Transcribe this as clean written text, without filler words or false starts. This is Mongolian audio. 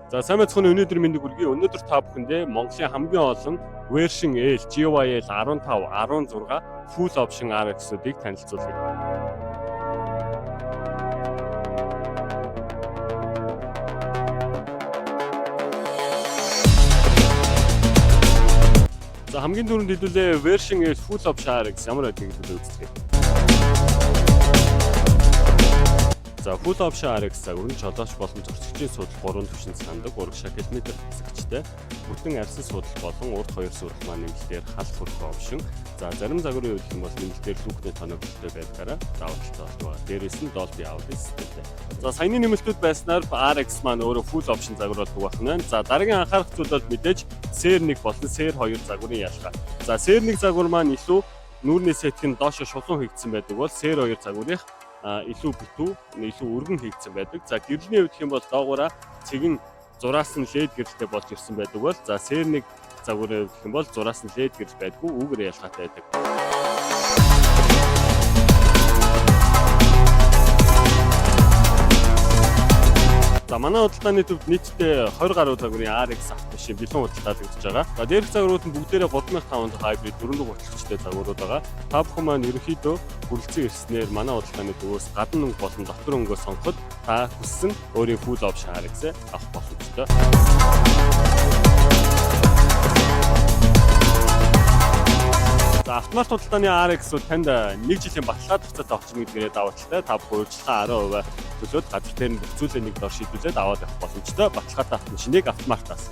За сайн байцгаана уу, өнөөдөр мэндийг хүргэе. Өнөөдөр та бүхэндээ Монголын хамгийн олон version L, GYL 15, 16 full option RX-уудыг танилцуулъя. За хамгийн түрүүнд хэлүүлээ version L full option RX ямар байдгийг хэлүүлээ үзье. За full option RX загвар нь жолооч болон зөрчигчийн судал 3 түвшин сандаг ураг шакилметр хэсэгчтэй бүтэн арьсан судал болон урд хоёр судал маань нэмэлтээр хал хүрэх опшн. За зарим загварын хувьд бол нэмэлтээр лүкний тоноглолтой байдгаараа давталтай болдог. Дээрээс нь Dolby Audio системтэй. За саяны нэмэлтүүд байснаар RX маань өөрөө full option загвар болдог байна. За дараагийн анхаарах зүйл бол мэдээж SER1 болон SER2 загварын ялгаа. За SER1 загвар маань илүү нүүрний сетг нь доошо шулуун хийгдсэн байдаг бол SER2 загварын илүү битүү, илүү өргөн хийгдсэн байдаг. За гэрлийн хувьд хэм бол доогуура цэг нь зураас нь LED гэрэлтэй болж ирсэн байдаг бол за SER1 загварын хувьд хэм бол зураас нь LED гэрэл байдгүй, үүгээр ялгаатай байдаг. За манай худалдааны төвд нийтдээ 20 гаруй загварын RX автомашин бэлэн худалдаалагдаж байгаа. За дээрх загварууд нь бүгдээрээ 3500 hybrid 4 гутлэгчтэй загварууд байгаа. Та бүхэн маань ерөнхийдөө хүрэлцэн ирснээр манай худалдааны төвөөс гадна өнгө болон дотор өнгөө сонгоход та хүссэн өөрийн full option RX-ээ авах боломжтой. За автомат худалдааны RX-ууд танд 1 жилийн баталгаа тавцаад авчихна гэдгээрээ даваа талтай. Та бүхэн урьдчилан 10% төлөөд газар дээр нь бүх зүйлээ нэг дор шийдүүлээд аваад явах боломжтой. Баталгаатай автомашиныг автомартаас.